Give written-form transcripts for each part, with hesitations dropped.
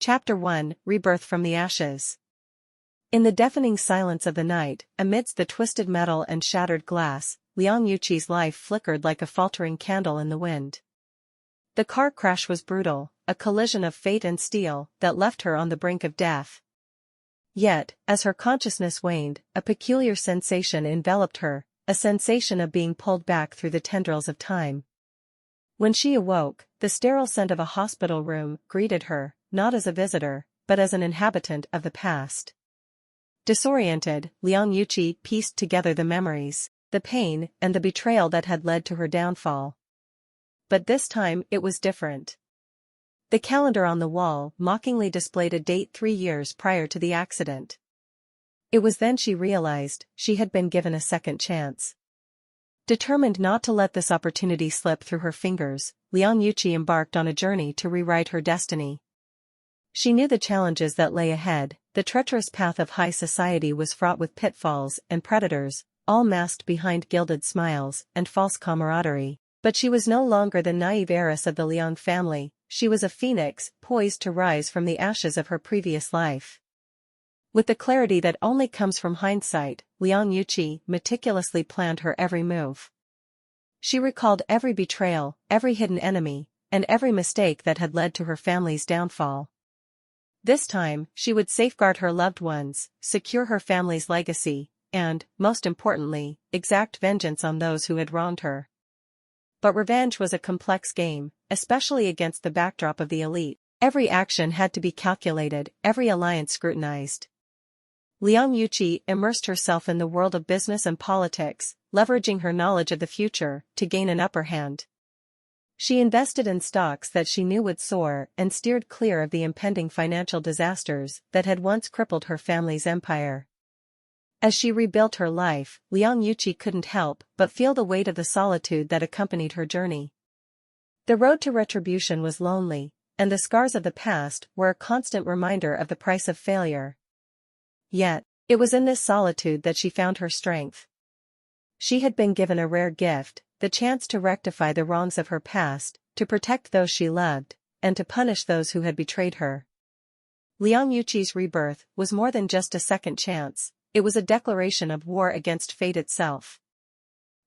Chapter 1, Rebirth from the Ashes. In the deafening silence of the night, amidst the twisted metal and shattered glass, Liang Yuqi's life flickered like a faltering candle in the wind. The car crash was brutal, a collision of fate and steel that left her on the brink of death. Yet, as her consciousness waned, a peculiar sensation enveloped her, a sensation of being pulled back through the tendrils of time. When she awoke, the sterile scent of a hospital room greeted her, not as a visitor, but as an inhabitant of the past. Disoriented, Liang Yuqi pieced together the memories, the pain, and the betrayal that had led to her downfall. But this time it was different. The calendar on the wall mockingly displayed a date 3 years prior to the accident. It was then she realized she had been given a second chance. Determined not to let this opportunity slip through her fingers, Liang Yuqi embarked on a journey to rewrite her destiny. She knew the challenges that lay ahead. The treacherous path of high society was fraught with pitfalls and predators, all masked behind gilded smiles and false camaraderie. But she was no longer the naive heiress of the Liang family, she was a phoenix, poised to rise from the ashes of her previous life. With the clarity that only comes from hindsight, Liang Yuqi meticulously planned her every move. She recalled every betrayal, every hidden enemy, and every mistake that had led to her family's downfall. This time, she would safeguard her loved ones, secure her family's legacy, and, most importantly, exact vengeance on those who had wronged her. But revenge was a complex game, especially against the backdrop of the elite. Every action had to be calculated, every alliance scrutinized. Liang Yuqi immersed herself in the world of business and politics, leveraging her knowledge of the future to gain an upper hand. She invested in stocks that she knew would soar and steered clear of the impending financial disasters that had once crippled her family's empire. As she rebuilt her life, Liang Yuqi couldn't help but feel the weight of the solitude that accompanied her journey. The road to retribution was lonely, and the scars of the past were a constant reminder of the price of failure. Yet, it was in this solitude that she found her strength. She had been given a rare gift, the chance to rectify the wrongs of her past, to protect those she loved, and to punish those who had betrayed her. Liang Yuqi's rebirth was more than just a second chance. It was a declaration of war against fate itself.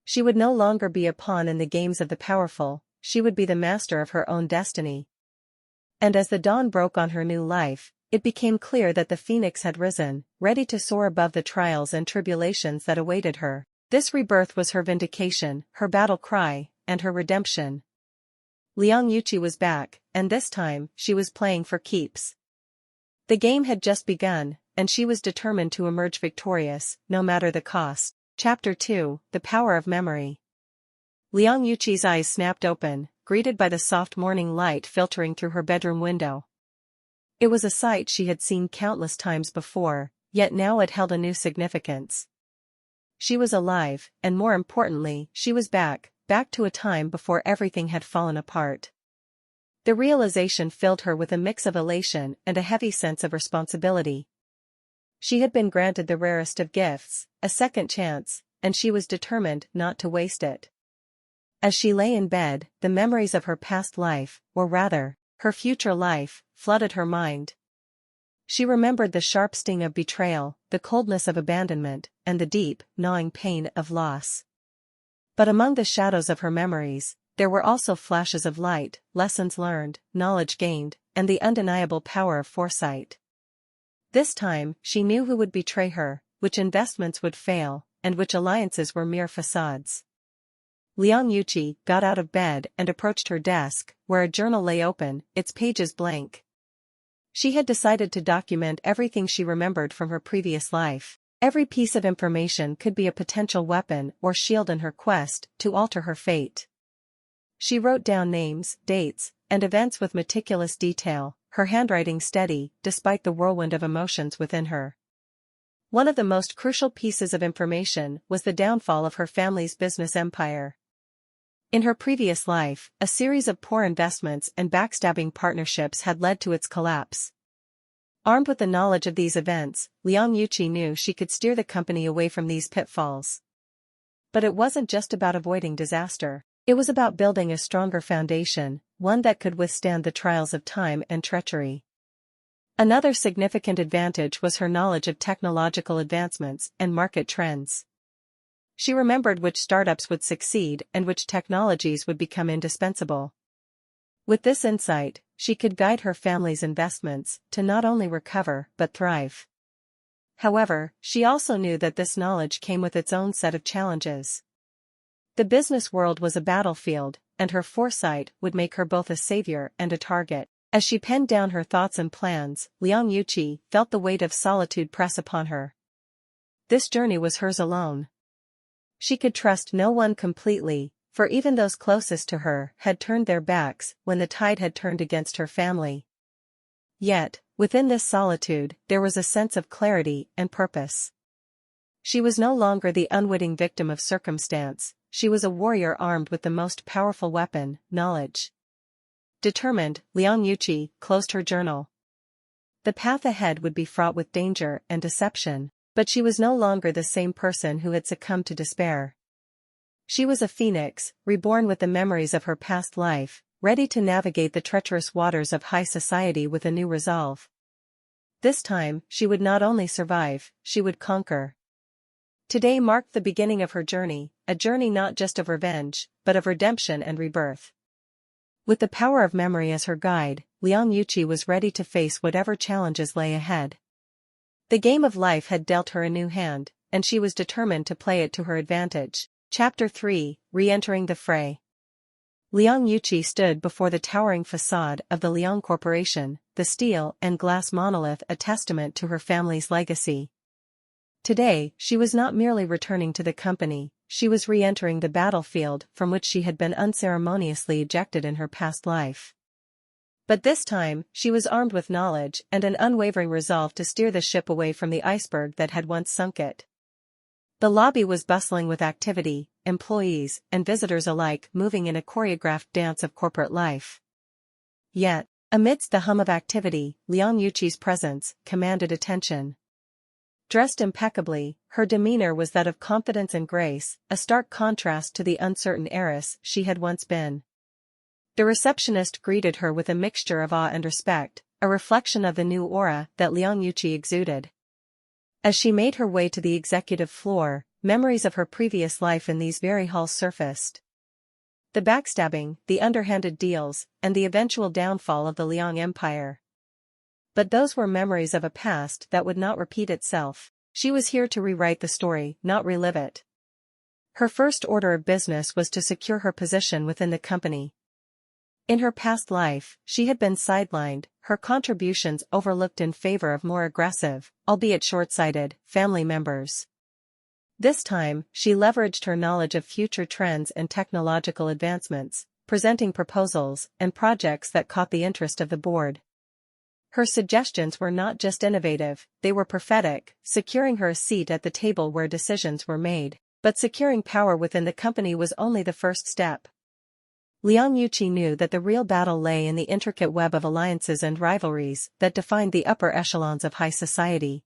She would no longer be a pawn in the games of the powerful, she would be the master of her own destiny. And as the dawn broke on her new life, it became clear that the phoenix had risen, ready to soar above the trials and tribulations that awaited her. This rebirth was her vindication, her battle cry, and her redemption. Liang Yuqi was back, and this time, she was playing for keeps. The game had just begun, and she was determined to emerge victorious, no matter the cost. Chapter 2, The Power of Memory. Liang Yuqi's eyes snapped open, greeted by the soft morning light filtering through her bedroom window. It was a sight she had seen countless times before, yet now it held a new significance. She was alive, and more importantly, she was back to a time before everything had fallen apart. The realization filled her with a mix of elation and a heavy sense of responsibility. She had been granted the rarest of gifts, a second chance, and she was determined not to waste it. As she lay in bed, the memories of her past life, or rather, her future life, flooded her mind. She remembered the sharp sting of betrayal, the coldness of abandonment, and the deep, gnawing pain of loss. But among the shadows of her memories, there were also flashes of light, lessons learned, knowledge gained, and the undeniable power of foresight. This time, she knew who would betray her, which investments would fail, and which alliances were mere facades. Liang Yuqi got out of bed and approached her desk, where a journal lay open, its pages blank. She had decided to document everything she remembered from her previous life. Every piece of information could be a potential weapon or shield in her quest to alter her fate. She wrote down names, dates, and events with meticulous detail, her handwriting steady, despite the whirlwind of emotions within her. One of the most crucial pieces of information was the downfall of her family's business empire. In her previous life, a series of poor investments and backstabbing partnerships had led to its collapse. Armed with the knowledge of these events, Liang Yuqi knew she could steer the company away from these pitfalls. But it wasn't just about avoiding disaster. It was about building a stronger foundation, one that could withstand the trials of time and treachery. Another significant advantage was her knowledge of technological advancements and market trends. She remembered which startups would succeed and which technologies would become indispensable. With this insight, she could guide her family's investments to not only recover but thrive. However, she also knew that this knowledge came with its own set of challenges. The business world was a battlefield, and her foresight would make her both a savior and a target. As she penned down her thoughts and plans, Liang Yuqi felt the weight of solitude press upon her. This journey was hers alone. She could trust no one completely, for even those closest to her had turned their backs when the tide had turned against her family. Yet, within this solitude, there was a sense of clarity and purpose. She was no longer the unwitting victim of circumstance, she was a warrior armed with the most powerful weapon, knowledge. Determined, Liang Yuqi closed her journal. The path ahead would be fraught with danger and deception, but she was no longer the same person who had succumbed to despair. She was a phoenix, reborn with the memories of her past life, ready to navigate the treacherous waters of high society with a new resolve. This time, she would not only survive, she would conquer. Today marked the beginning of her journey, a journey not just of revenge, but of redemption and rebirth. With the power of memory as her guide, Liang Yuqi was ready to face whatever challenges lay ahead. The game of life had dealt her a new hand, and she was determined to play it to her advantage. Chapter 3, Reentering the Fray. Liang Yuqi stood before the towering facade of the Liang Corporation, the steel and glass monolith a testament to her family's legacy. Today, she was not merely returning to the company, she was re-entering the battlefield from which she had been unceremoniously ejected in her past life. But this time, she was armed with knowledge and an unwavering resolve to steer the ship away from the iceberg that had once sunk it. The lobby was bustling with activity, employees and visitors alike moving in a choreographed dance of corporate life. Yet, amidst the hum of activity, Liang Yuqi's presence commanded attention. Dressed impeccably, her demeanor was that of confidence and grace, a stark contrast to the uncertain heiress she had once been. The receptionist greeted her with a mixture of awe and respect, a reflection of the new aura that Liang Yuqi exuded. As she made her way to the executive floor, memories of her previous life in these very halls surfaced. The backstabbing, the underhanded deals, and the eventual downfall of the Liang Empire. But those were memories of a past that would not repeat itself. She was here to rewrite the story, not relive it. Her first order of business was to secure her position within the company. In her past life, she had been sidelined, her contributions overlooked in favor of more aggressive, albeit short-sighted, family members. This time, she leveraged her knowledge of future trends and technological advancements, presenting proposals and projects that caught the interest of the board. Her suggestions were not just innovative, they were prophetic, securing her a seat at the table where decisions were made. But securing power within the company was only the first step. Liang Yuqi knew that the real battle lay in the intricate web of alliances and rivalries that defined the upper echelons of high society.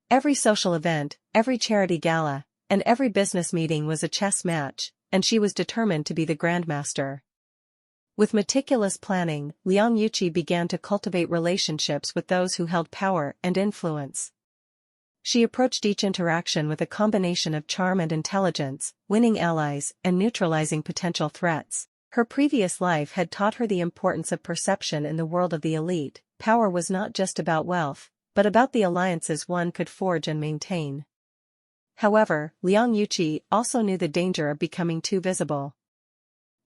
Every social event, every charity gala, and every business meeting was a chess match, and she was determined to be the grandmaster. With meticulous planning, Liang Yuqi began to cultivate relationships with those who held power and influence. She approached each interaction with a combination of charm and intelligence, winning allies and neutralizing potential threats. Her previous life had taught her the importance of perception in the world of the elite. Power was not just about wealth, but about the alliances one could forge and maintain. However, Liang Yuqi also knew the danger of becoming too visible.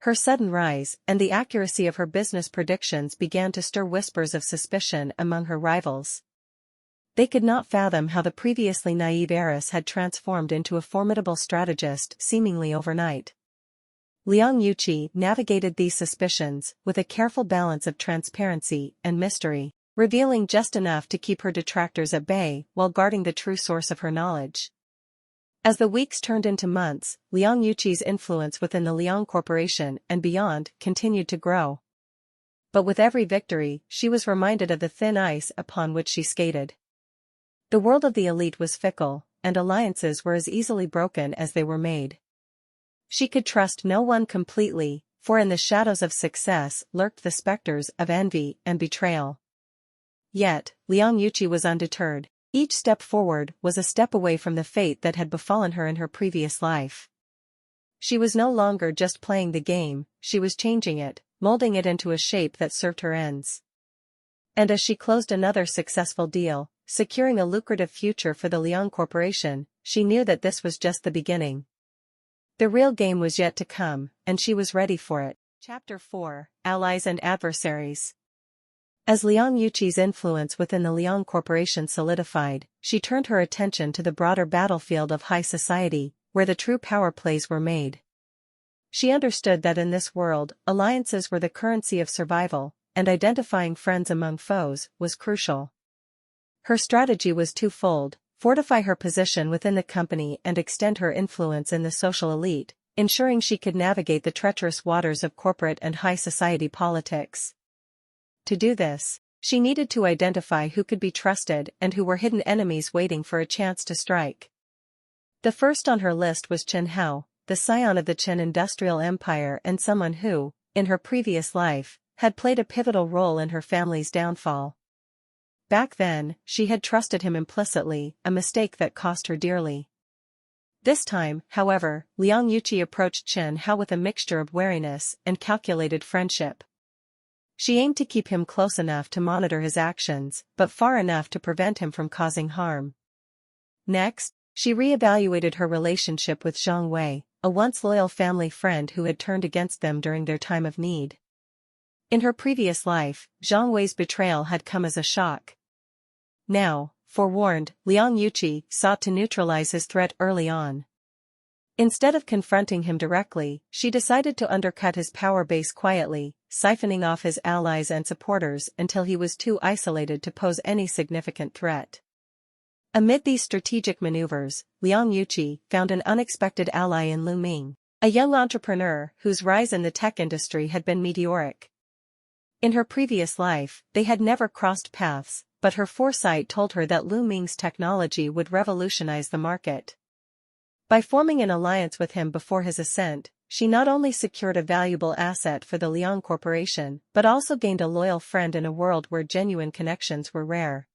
Her sudden rise and the accuracy of her business predictions began to stir whispers of suspicion among her rivals. They could not fathom how the previously naive heiress had transformed into a formidable strategist seemingly overnight. Liang Yuqi navigated these suspicions with a careful balance of transparency and mystery, revealing just enough to keep her detractors at bay while guarding the true source of her knowledge. As the weeks turned into months, Liang Yuqi's influence within the Liang Corporation and beyond continued to grow. But with every victory, she was reminded of the thin ice upon which she skated. The world of the elite was fickle, and alliances were as easily broken as they were made. She could trust no one completely, for in the shadows of success lurked the specters of envy and betrayal. Yet, Liang Yuqi was undeterred. Each step forward was a step away from the fate that had befallen her in her previous life. She was no longer just playing the game, she was changing it, molding it into a shape that served her ends. And as she closed another successful deal, securing a lucrative future for the Liang Corporation, she knew that this was just the beginning. The real game was yet to come, and she was ready for it. Chapter 4: Allies and Adversaries. As Liang Yuqi's influence within the Liang Corporation solidified, she turned her attention to the broader battlefield of high society, where the true power plays were made. She understood that in this world, alliances were the currency of survival, and identifying friends among foes was crucial. Her strategy was twofold: fortify her position within the company and extend her influence in the social elite, ensuring she could navigate the treacherous waters of corporate and high society politics. To do this, she needed to identify who could be trusted and who were hidden enemies waiting for a chance to strike. The first on her list was Chen Hao, the scion of the Qin industrial empire and someone who, in her previous life, had played a pivotal role in her family's downfall. Back then, she had trusted him implicitly, a mistake that cost her dearly. This time, however, Liang Yuqi approached Chen Hao with a mixture of wariness and calculated friendship. She aimed to keep him close enough to monitor his actions, but far enough to prevent him from causing harm. Next, she re-evaluated her relationship with Zhang Wei, a once loyal family friend who had turned against them during their time of need. In her previous life, Zhang Wei's betrayal had come as a shock. Now, forewarned, Liang Yuqi sought to neutralize his threat early on. Instead of confronting him directly, she decided to undercut his power base quietly, siphoning off his allies and supporters until he was too isolated to pose any significant threat. Amid these strategic maneuvers, Liang Yuqi found an unexpected ally in Lu Ming, a young entrepreneur whose rise in the tech industry had been meteoric. In her previous life, they had never crossed paths, but her foresight told her that Lu Ming's technology would revolutionize the market. By forming an alliance with him before his ascent, she not only secured a valuable asset for the Liang Corporation, but also gained a loyal friend in a world where genuine connections were rare.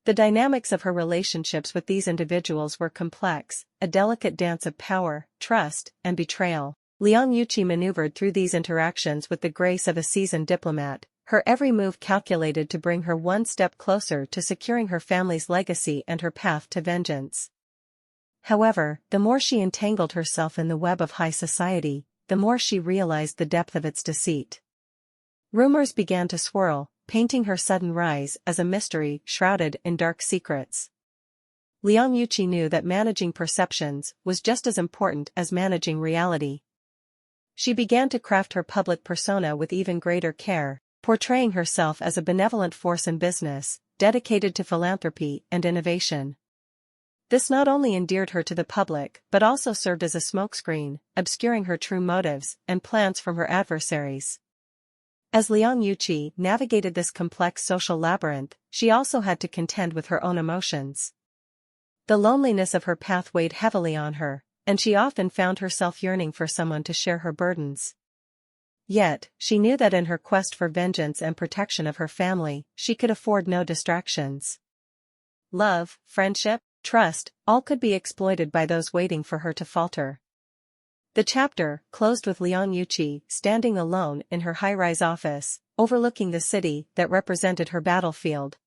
The dynamics of her relationships with these individuals were complex, a delicate dance of power, trust, and betrayal. Liang Yuqi maneuvered through these interactions with the grace of a seasoned diplomat, her every move calculated to bring her one step closer to securing her family's legacy and her path to vengeance. However, the more she entangled herself in the web of high society, the more she realized the depth of its deceit. Rumors began to swirl, painting her sudden rise as a mystery shrouded in dark secrets. Liang Yuqi knew that managing perceptions was just as important as managing reality. She began to craft her public persona with even greater care, portraying herself as a benevolent force in business, dedicated to philanthropy and innovation. This not only endeared her to the public but also served as a smokescreen, obscuring her true motives and plans from her adversaries. As Liang Yuqi navigated this complex social labyrinth, she also had to contend with her own emotions. The loneliness of her path weighed heavily on her, and she often found herself yearning for someone to share her burdens. Yet, she knew that in her quest for vengeance and protection of her family, she could afford no distractions. Love, friendship, trust, all could be exploited by those waiting for her to falter. The chapter closed with Liang Yuqi standing alone in her high-rise office, overlooking the city that represented her battlefield.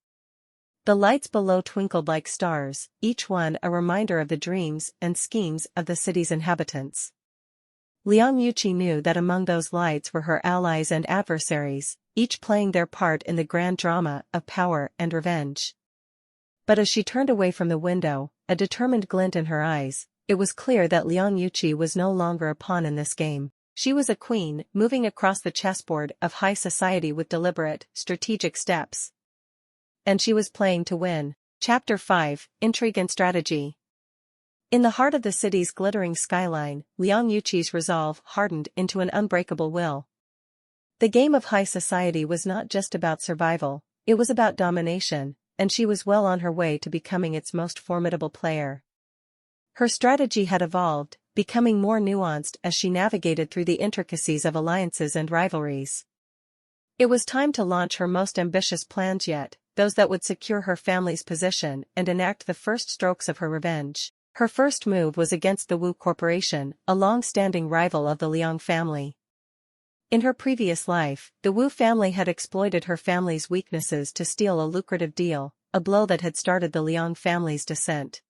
The lights below twinkled like stars, each one a reminder of the dreams and schemes of the city's inhabitants. Liang Yuqi knew that among those lights were her allies and adversaries, each playing their part in the grand drama of power and revenge. But as she turned away from the window, a determined glint in her eyes, it was clear that Liang Yuqi was no longer a pawn in this game. She was a queen, moving across the chessboard of high society with deliberate, strategic steps. And she was playing to win. Chapter 5: Intrigue and Strategy. In the heart of the city's glittering skyline, Liang Yuqi's resolve hardened into an unbreakable will. The game of high society was not just about survival, it was about domination, and she was well on her way to becoming its most formidable player. Her strategy had evolved, becoming more nuanced as she navigated through the intricacies of alliances and rivalries. It was time to launch her most ambitious plans yet, those that would secure her family's position and enact the first strokes of her revenge. Her first move was against the Wu Corporation, a long-standing rival of the Liang family. In her previous life, the Wu family had exploited her family's weaknesses to steal a lucrative deal, a blow that had started the Liang family's descent.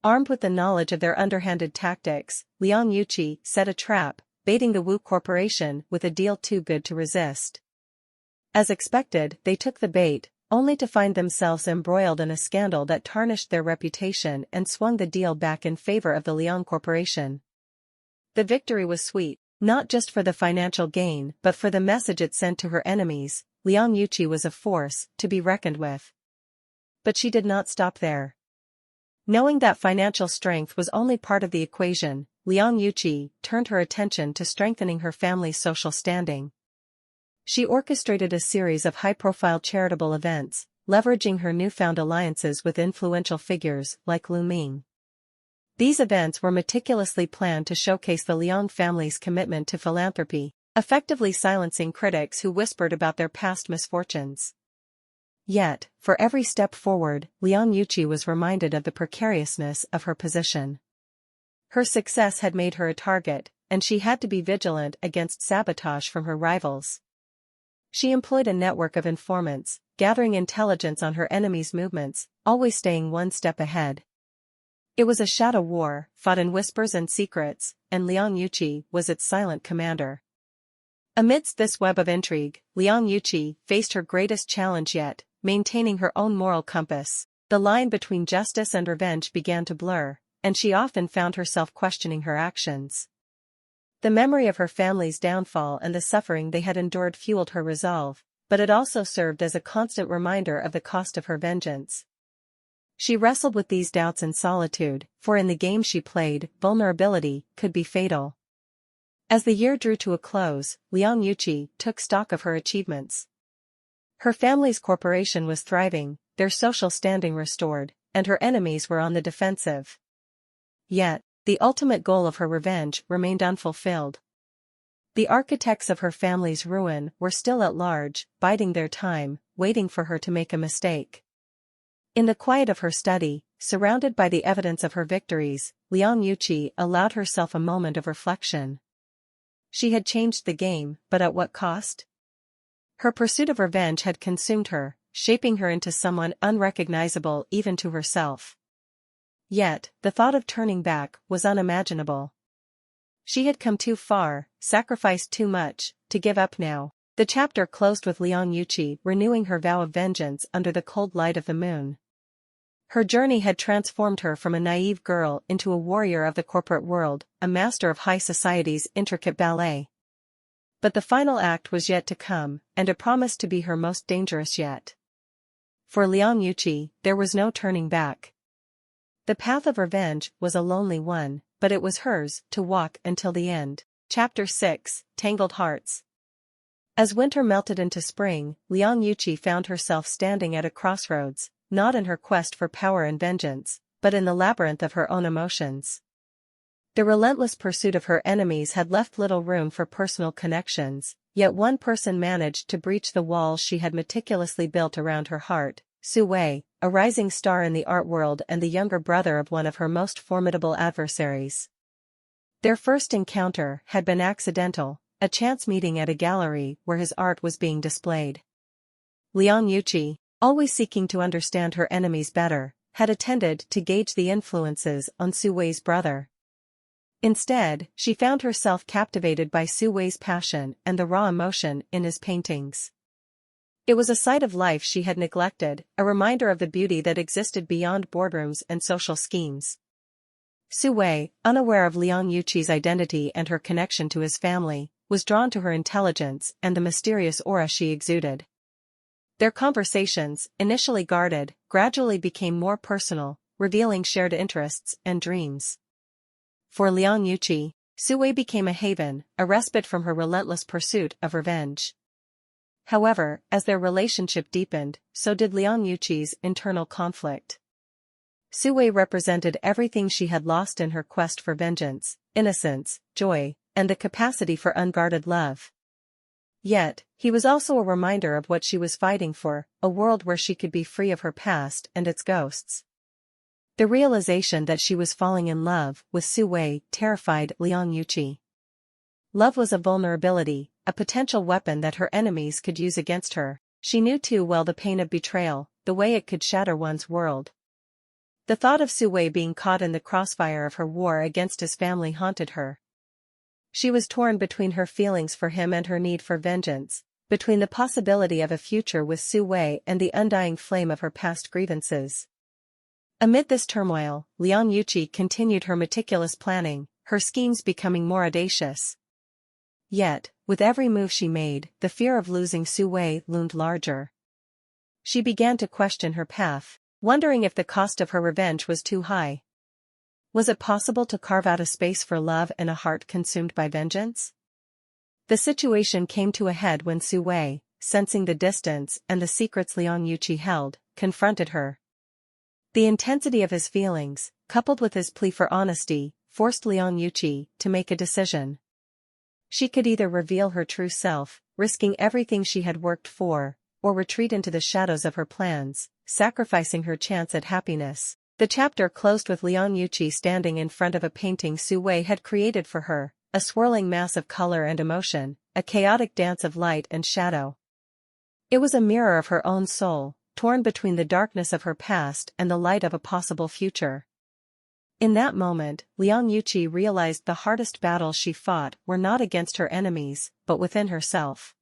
Armed with the knowledge of their underhanded tactics, Liang Yuqi set a trap, baiting the Wu Corporation with a deal too good to resist. As expected, they took the bait, only to find themselves embroiled in a scandal that tarnished their reputation and swung the deal back in favor of the Liang Corporation. The victory was sweet, not just for the financial gain but for the message it sent to her enemies. Liang Yuqi was a force to be reckoned with. But she did not stop there. Knowing that financial strength was only part of the equation, Liang Yuqi turned her attention to strengthening her family's social standing. She orchestrated a series of high-profile charitable events, leveraging her newfound alliances with influential figures like Lu Ming. These events were meticulously planned to showcase the Liang family's commitment to philanthropy, effectively silencing critics who whispered about their past misfortunes. Yet, for every step forward, Liang Yuqi was reminded of the precariousness of her position. Her success had made her a target, and she had to be vigilant against sabotage from her rivals. She employed a network of informants, gathering intelligence on her enemies' movements, always staying one step ahead. It was a shadow war, fought in whispers and secrets, and Liang Yuqi was its silent commander. Amidst this web of intrigue, Liang Yuqi faced her greatest challenge yet, maintaining her own moral compass. The line between justice and revenge began to blur, and she often found herself questioning her actions. The memory of her family's downfall and the suffering they had endured fueled her resolve, but it also served as a constant reminder of the cost of her vengeance. She wrestled with these doubts in solitude, for in the game she played, vulnerability could be fatal. As the year drew to a close, Liang Yuqi took stock of her achievements. Her family's corporation was thriving, their social standing restored, and her enemies were on the defensive. Yet, the ultimate goal of her revenge remained unfulfilled. The architects of her family's ruin were still at large, biding their time, waiting for her to make a mistake. In the quiet of her study, surrounded by the evidence of her victories, Liang Yuqi allowed herself a moment of reflection. She had changed the game, but at what cost? Her pursuit of revenge had consumed her, shaping her into someone unrecognizable even to herself. Yet, the thought of turning back was unimaginable. She had come too far, sacrificed too much, to give up now. The chapter closed with Liang Yuqi renewing her vow of vengeance under the cold light of the moon. Her journey had transformed her from a naive girl into a warrior of the corporate world, a master of high society's intricate ballet. But the final act was yet to come, and it promised to be her most dangerous yet. For Liang Yuqi, there was no turning back. The path of revenge was a lonely one, but it was hers to walk until the end. Chapter 6, Tangled Hearts. As winter melted into spring, Liang Yuqi found herself standing at a crossroads, not in her quest for power and vengeance, but in the labyrinth of her own emotions. The relentless pursuit of her enemies had left little room for personal connections, yet one person managed to breach the walls she had meticulously built around her heart: Fray, a rising star in the art world and the younger brother of one of her most formidable adversaries. Their first encounter had been accidental, a chance meeting at a gallery where his art was being displayed. Liang Yuqi, always seeking to understand her enemies better, had attended to gauge the influences on Fray's brother. Instead, she found herself captivated by Fray's passion and the raw emotion in his paintings. It was a side of life she had neglected, a reminder of the beauty that existed beyond boardrooms and social schemes. Fray, unaware of Liang Yuqi's identity and her connection to his family, was drawn to her intelligence and the mysterious aura she exuded. Their conversations, initially guarded, gradually became more personal, revealing shared interests and dreams. For Liang Yuqi, Fray became a haven, a respite from her relentless pursuit of revenge. However, as their relationship deepened, so did Liang Yuqi's internal conflict. Fray represented everything she had lost in her quest for vengeance: innocence, joy, and the capacity for unguarded love. Yet, he was also a reminder of what she was fighting for, a world where she could be free of her past and its ghosts. The realization that she was falling in love with Su Wei terrified Liang Yuqi. Love was a vulnerability, a potential weapon that her enemies could use against her. She knew too well the pain of betrayal, the way it could shatter one's world. The thought of Su Wei being caught in the crossfire of her war against his family haunted her. She was torn between her feelings for him and her need for vengeance, between the possibility of a future with Su Wei and the undying flame of her past grievances. Amid this turmoil, Liang Yuqi continued her meticulous planning, her schemes becoming more audacious. Yet, with every move she made, the fear of losing Su Wei loomed larger. She began to question her path, wondering if the cost of her revenge was too high. Was it possible to carve out a space for love in a heart consumed by vengeance? The situation came to a head when Su Wei, sensing the distance and the secrets Liang Yuqi held, confronted her. The intensity of his feelings, coupled with his plea for honesty, forced Liang Yuqi to make a decision. She could either reveal her true self, risking everything she had worked for, or retreat into the shadows of her plans, sacrificing her chance at happiness. The chapter closed with Liang Yuqi standing in front of a painting Su Wei had created for her, a swirling mass of color and emotion, a chaotic dance of light and shadow. It was a mirror of her own soul, torn between the darkness of her past and the light of a possible future. In that moment, Liang Yuqi realized the hardest battles she fought were not against her enemies, but within herself.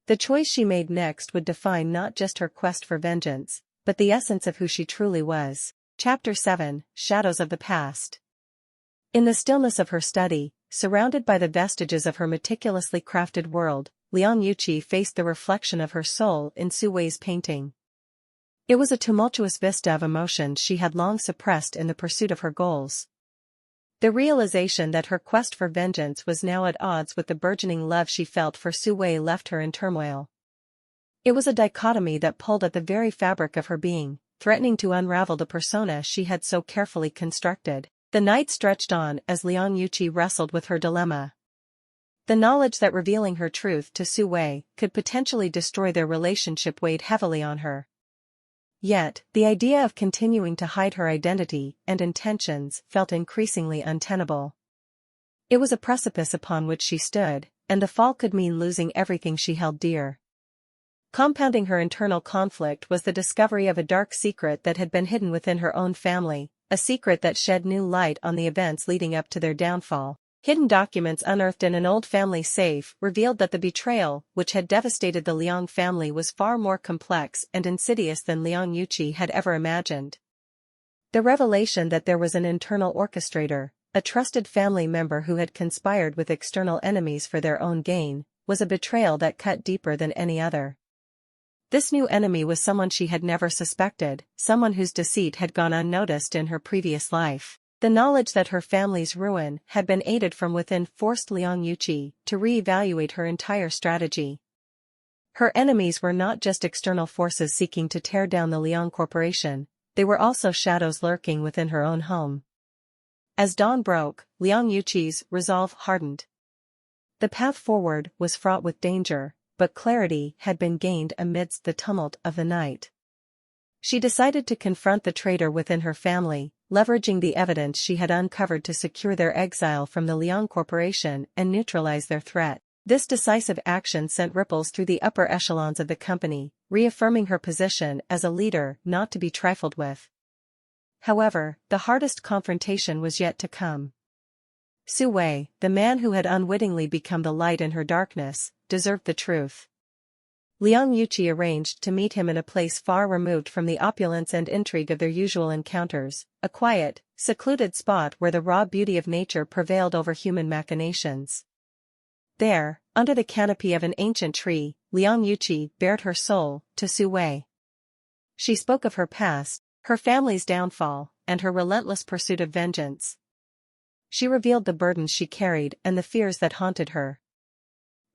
The choice she made next would define not just her quest for vengeance, but the essence of who she truly was. Chapter 7, Shadows of the Past. In the stillness of her study, surrounded by the vestiges of her meticulously crafted world, Liang Yuqi faced the reflection of her soul in Su Wei's painting. It was a tumultuous vista of emotions she had long suppressed in the pursuit of her goals. The realization that her quest for vengeance was now at odds with the burgeoning love she felt for Su Wei left her in turmoil. It was a dichotomy that pulled at the very fabric of her being, threatening to unravel the persona she had so carefully constructed. The night stretched on as Liang Yuqi wrestled with her dilemma. The knowledge that revealing her truth to Su Wei could potentially destroy their relationship weighed heavily on her. Yet, the idea of continuing to hide her identity and intentions felt increasingly untenable. It was a precipice upon which she stood, and the fall could mean losing everything she held dear. Compounding her internal conflict was the discovery of a dark secret that had been hidden within her own family, a secret that shed new light on the events leading up to their downfall. Hidden documents unearthed in an old family safe revealed that the betrayal, which had devastated the Liang family, was far more complex and insidious than Liang Yuqi had ever imagined. The revelation that there was an internal orchestrator, a trusted family member who had conspired with external enemies for their own gain, was a betrayal that cut deeper than any other. This new enemy was someone she had never suspected, someone whose deceit had gone unnoticed in her previous life. The knowledge that her family's ruin had been aided from within forced Liang Yuqi to re-evaluate her entire strategy. Her enemies were not just external forces seeking to tear down the Liang Corporation, they were also shadows lurking within her own home. As dawn broke, Liang Yuqi's resolve hardened. The path forward was fraught with danger, but clarity had been gained amidst the tumult of the night. She decided to confront the traitor within her family, leveraging the evidence she had uncovered to secure their exile from the Liang Corporation and neutralize their threat. This decisive action sent ripples through the upper echelons of the company, reaffirming her position as a leader not to be trifled with. However, the hardest confrontation was yet to come. Su Wei, the man who had unwittingly become the light in her darkness, deserved the truth. Liang Yuqi arranged to meet him in a place far removed from the opulence and intrigue of their usual encounters, a quiet, secluded spot where the raw beauty of nature prevailed over human machinations. There, under the canopy of an ancient tree, Liang Yuqi bared her soul to Su Wei. She spoke of her past, her family's downfall, and her relentless pursuit of vengeance. She revealed the burdens she carried and the fears that haunted her.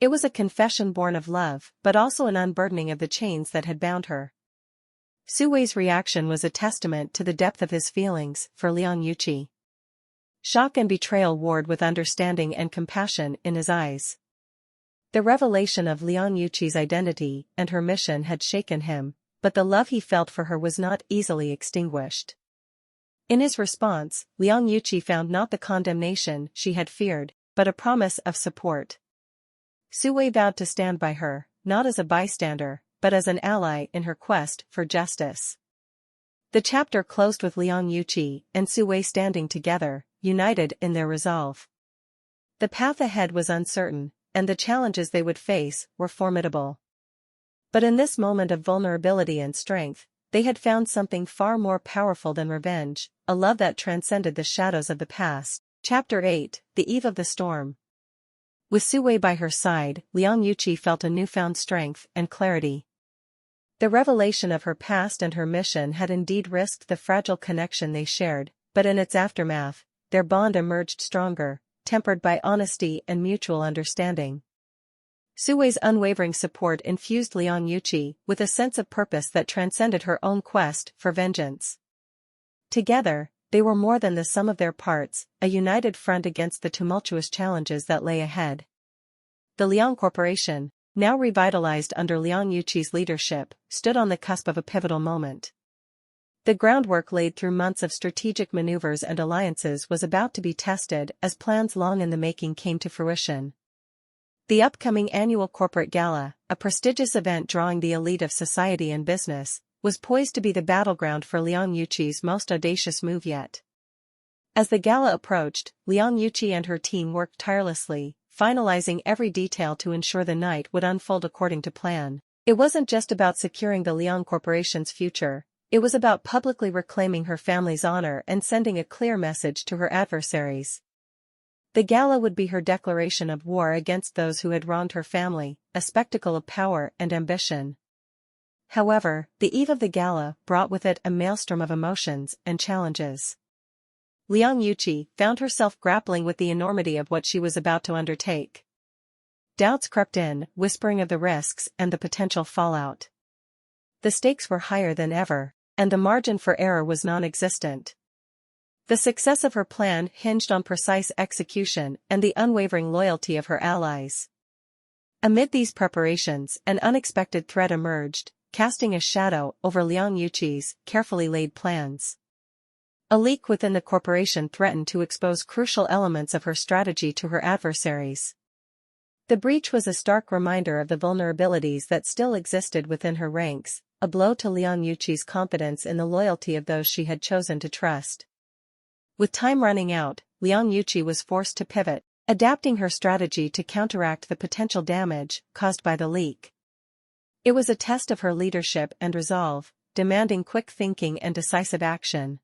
It was a confession born of love, but also an unburdening of the chains that had bound her. Su Wei's reaction was a testament to the depth of his feelings for Liang Yuqi. Shock and betrayal warred with understanding and compassion in his eyes. The revelation of Liang Yuqi's identity and her mission had shaken him, but the love he felt for her was not easily extinguished. In his response, Liang Yuqi found not the condemnation she had feared, but a promise of support. Su Wei vowed to stand by her, not as a bystander, but as an ally in her quest for justice. The chapter closed with Liang Yuqi and Su Wei standing together, united in their resolve. The path ahead was uncertain, and the challenges they would face were formidable. But in this moment of vulnerability and strength, they had found something far more powerful than revenge, a love that transcended the shadows of the past. Chapter 8, The Eve of the Storm. With Su Wei by her side, Liang Yuqi felt a newfound strength and clarity. The revelation of her past and her mission had indeed risked the fragile connection they shared, but in its aftermath, their bond emerged stronger, tempered by honesty and mutual understanding. Su Wei's unwavering support infused Liang Yuqi with a sense of purpose that transcended her own quest for vengeance. Together, they were more than the sum of their parts, a united front against the tumultuous challenges that lay ahead. The Liang Corporation, now revitalized under Liang Yuqi's leadership, stood on the cusp of a pivotal moment. The groundwork laid through months of strategic maneuvers and alliances was about to be tested as plans long in the making came to fruition. The upcoming annual corporate gala, a prestigious event drawing the elite of society and business, was poised to be the battleground for Liang Yuqi's most audacious move yet. As the gala approached, Liang Yuqi and her team worked tirelessly, finalizing every detail to ensure the night would unfold according to plan. It wasn't just about securing the Liang Corporation's future, it was about publicly reclaiming her family's honor and sending a clear message to her adversaries. The gala would be her declaration of war against those who had wronged her family, a spectacle of power and ambition. However, the eve of the gala brought with it a maelstrom of emotions and challenges. Liang Yuqi found herself grappling with the enormity of what she was about to undertake. Doubts crept in, whispering of the risks and the potential fallout. The stakes were higher than ever, and the margin for error was non-existent. The success of her plan hinged on precise execution and the unwavering loyalty of her allies. Amid these preparations, an unexpected threat emerged, casting a shadow over Liang Yuqi's carefully laid plans. A leak within the corporation threatened to expose crucial elements of her strategy to her adversaries. The breach was a stark reminder of the vulnerabilities that still existed within her ranks, a blow to Liang Yuqi's confidence in the loyalty of those she had chosen to trust. With time running out, Liang Yuqi was forced to pivot, adapting her strategy to counteract the potential damage caused by the leak. It was a test of her leadership and resolve, demanding quick thinking and decisive action.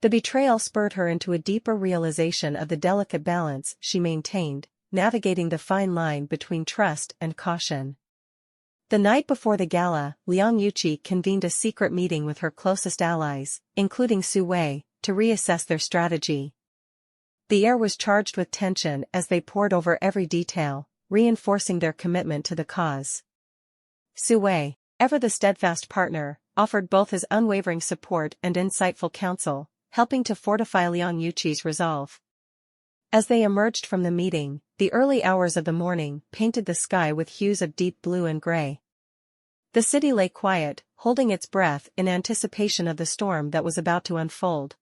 The betrayal spurred her into a deeper realization of the delicate balance she maintained, navigating the fine line between trust and caution. The night before the gala, Liang Yuqi convened a secret meeting with her closest allies, including Su Wei, to reassess their strategy. The air was charged with tension as they pored over every detail, reinforcing their commitment to the cause. Su Wei, ever the steadfast partner, offered both his unwavering support and insightful counsel, helping to fortify Liang Yuqi's resolve. As they emerged from the meeting, the early hours of the morning painted the sky with hues of deep blue and gray. The city lay quiet, holding its breath in anticipation of the storm that was about to unfold.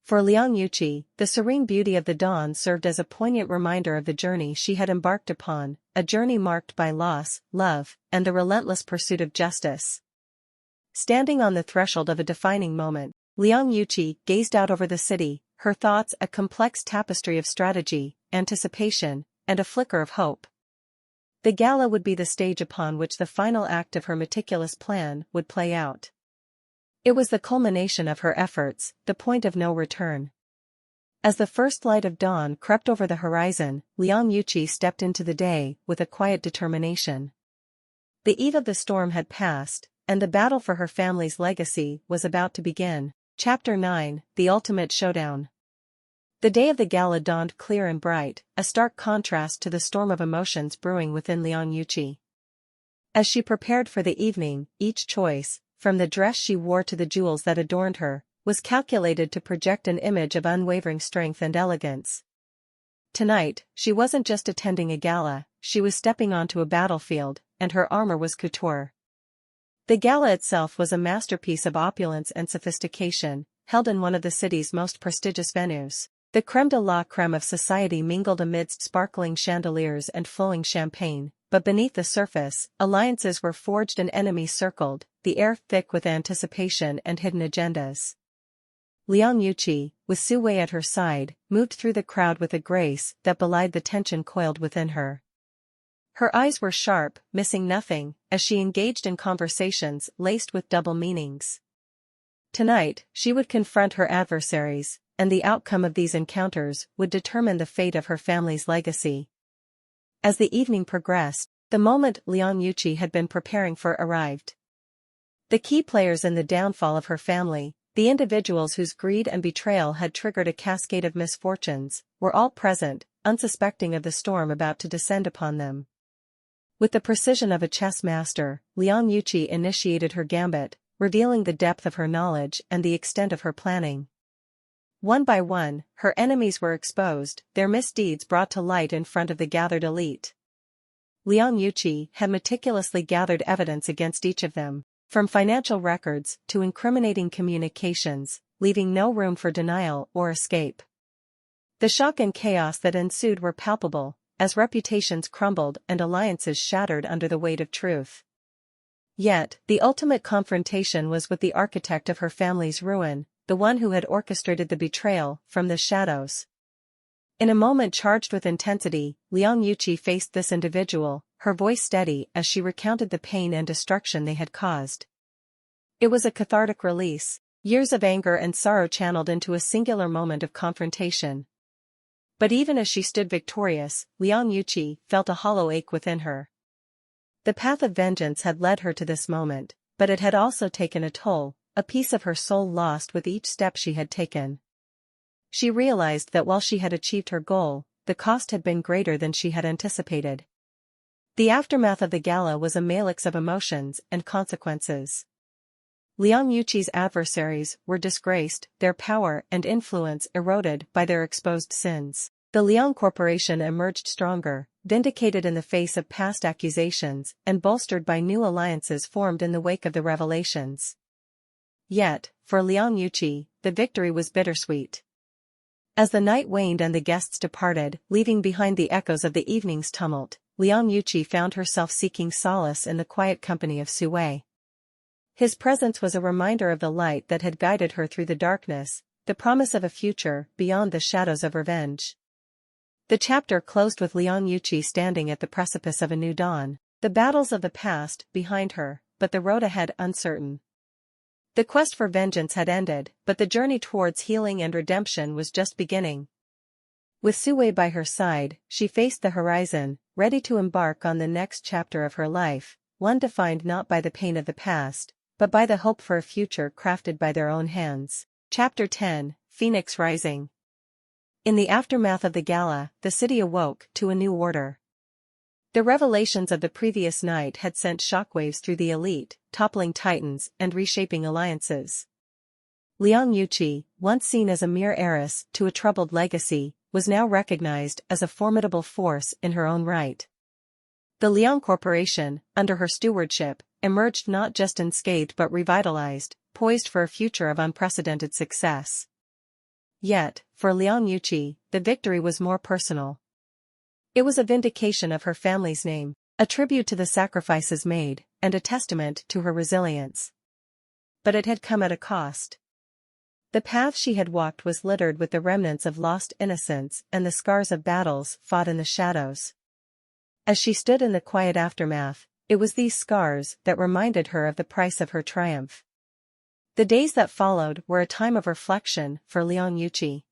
For Liang Yuqi, the serene beauty of the dawn served as a poignant reminder of the journey she had embarked upon, a journey marked by loss, love, and the relentless pursuit of justice. Standing on the threshold of a defining moment, Liang Yuqi gazed out over the city, her thoughts a complex tapestry of strategy, anticipation, and a flicker of hope. The gala would be the stage upon which the final act of her meticulous plan would play out. It was the culmination of her efforts, the point of no return. As the first light of dawn crept over the horizon, Liang Yuqi stepped into the day with a quiet determination. The eve of the storm had passed, and the battle for her family's legacy was about to begin. Chapter 9, The Ultimate Showdown. The day of the gala dawned clear and bright, a stark contrast to the storm of emotions brewing within Liang Yuqi. As she prepared for the evening, each choice, from the dress she wore to the jewels that adorned her, was calculated to project an image of unwavering strength and elegance. Tonight, she wasn't just attending a gala, she was stepping onto a battlefield, and her armor was couture. The gala itself was a masterpiece of opulence and sophistication, held in one of the city's most prestigious venues. The crème de la crème of society mingled amidst sparkling chandeliers and flowing champagne, but beneath the surface, alliances were forged and enemies circled, the air thick with anticipation and hidden agendas. Liang Yuqi, with Su Wei at her side, moved through the crowd with a grace that belied the tension coiled within her. Her eyes were sharp, missing nothing, as she engaged in conversations laced with double meanings. Tonight, she would confront her adversaries, and the outcome of these encounters would determine the fate of her family's legacy. As the evening progressed, the moment Liang Yuqi had been preparing for arrived. The key players in the downfall of her family, the individuals whose greed and betrayal had triggered a cascade of misfortunes, were all present, unsuspecting of the storm about to descend upon them. With the precision of a chess master, Liang Yuqi initiated her gambit, revealing the depth of her knowledge and the extent of her planning. One by one, her enemies were exposed, their misdeeds brought to light in front of the gathered elite. Liang Yuqi had meticulously gathered evidence against each of them, from financial records to incriminating communications, leaving no room for denial or escape. The shock and chaos that ensued were palpable, as reputations crumbled and alliances shattered under the weight of truth. Yet, the ultimate confrontation was with the architect of her family's ruin, the one who had orchestrated the betrayal from the shadows. In a moment charged with intensity, Liang Yuqi faced this individual, her voice steady as she recounted the pain and destruction they had caused. It was a cathartic release, years of anger and sorrow channeled into a singular moment of confrontation. But even as she stood victorious, Liang Yuqi felt a hollow ache within her. The path of vengeance had led her to this moment, but it had also taken a toll, a piece of her soul lost with each step she had taken. She realized that while she had achieved her goal, the cost had been greater than she had anticipated. The aftermath of the gala was a maelstrom of emotions and consequences. Liang Yuqi's adversaries were disgraced, their power and influence eroded by their exposed sins. The Liang Corporation emerged stronger, vindicated in the face of past accusations and bolstered by new alliances formed in the wake of the revelations. Yet, for Liang Yuqi, the victory was bittersweet. As the night waned and the guests departed, leaving behind the echoes of the evening's tumult, Liang Yuqi found herself seeking solace in the quiet company of Su Wei. His presence was a reminder of the light that had guided her through the darkness, the promise of a future beyond the shadows of revenge. The chapter closed with Liang Yuqi standing at the precipice of a new dawn, the battles of the past behind her, but the road ahead uncertain. The quest for vengeance had ended, but the journey towards healing and redemption was just beginning. With Su Wei by her side, she faced the horizon, ready to embark on the next chapter of her life, one defined not by the pain of the past, but by the hope for a future crafted by their own hands. Chapter 10, Phoenix Rising. In the aftermath of the gala, the city awoke to a new order. The revelations of the previous night had sent shockwaves through the elite, toppling titans and reshaping alliances. Liang Yuqi, once seen as a mere heiress to a troubled legacy, was now recognized as a formidable force in her own right. The Liang Corporation, under her stewardship, emerged not just unscathed but revitalized, poised for a future of unprecedented success. Yet, for Liang Yuqi, the victory was more personal. It was a vindication of her family's name, a tribute to the sacrifices made, and a testament to her resilience. But it had come at a cost. The path she had walked was littered with the remnants of lost innocence and the scars of battles fought in the shadows. As she stood in the quiet aftermath, it was these scars that reminded her of the price of her triumph. The days that followed were a time of reflection for Liang Yuqi.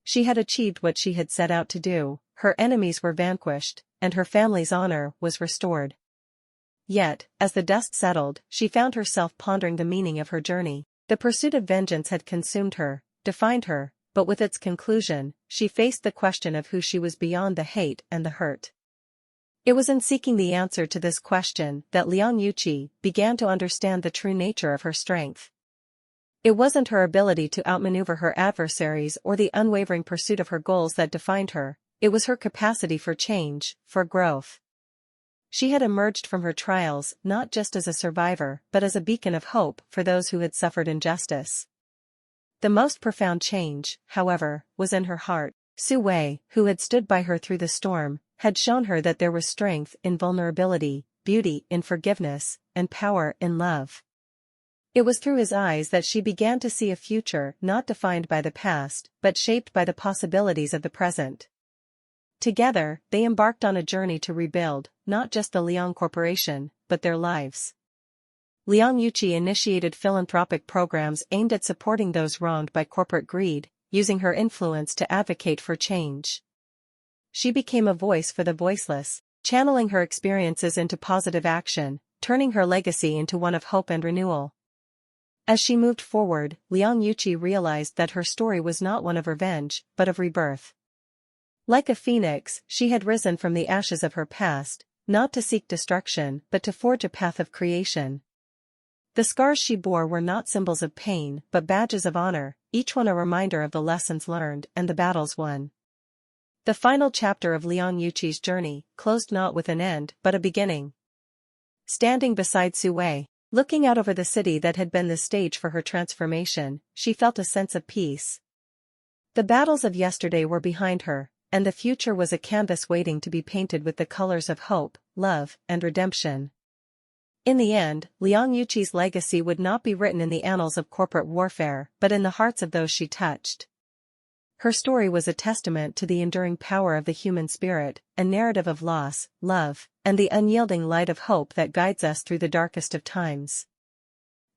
She had achieved what she had set out to do, her enemies were vanquished, and her family's honor was restored. Yet, as the dust settled, she found herself pondering the meaning of her journey. The pursuit of vengeance had consumed her, defined her, but with its conclusion, she faced the question of who she was beyond the hate and the hurt. It was in seeking the answer to this question that Liang Yuqi began to understand the true nature of her strength. It wasn't her ability to outmaneuver her adversaries or the unwavering pursuit of her goals that defined her, It was her capacity for change, for growth. She had emerged from her trials not just as a survivor but as a beacon of hope for those who had suffered injustice. The most profound change, however, was in her heart. Fray, who had stood by her through the storm, had shown her that there was strength in vulnerability, beauty in forgiveness, and power in love. It was through his eyes that she began to see a future not defined by the past, but shaped by the possibilities of the present. Together, they embarked on a journey to rebuild, not just the Liang Corporation, but their lives. Liang Yuqi initiated philanthropic programs aimed at supporting those wronged by corporate greed, using her influence to advocate for change. She became a voice for the voiceless, channeling her experiences into positive action, turning her legacy into one of hope and renewal. As she moved forward, Liang Yuqi realized that her story was not one of revenge, but of rebirth. Like a phoenix, she had risen from the ashes of her past, not to seek destruction but to forge a path of creation. The scars she bore were not symbols of pain but badges of honor, each one a reminder of the lessons learned and the battles won. The final chapter of Liang Yuqi's journey closed not with an end but a beginning. Standing beside Fray, looking out over the city that had been the stage for her transformation, she felt a sense of peace. The battles of yesterday were behind her, and the future was a canvas waiting to be painted with the colors of hope, love, and redemption. In the end, Liang Yuqi's legacy would not be written in the annals of corporate warfare but in the hearts of those she touched. Her story was a testament to the enduring power of the human spirit, a narrative of loss, love, and the unyielding light of hope that guides us through the darkest of times.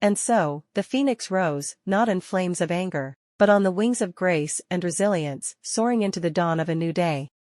And so, the phoenix rose, not in flames of anger, but on the wings of grace and resilience, soaring into the dawn of a new day.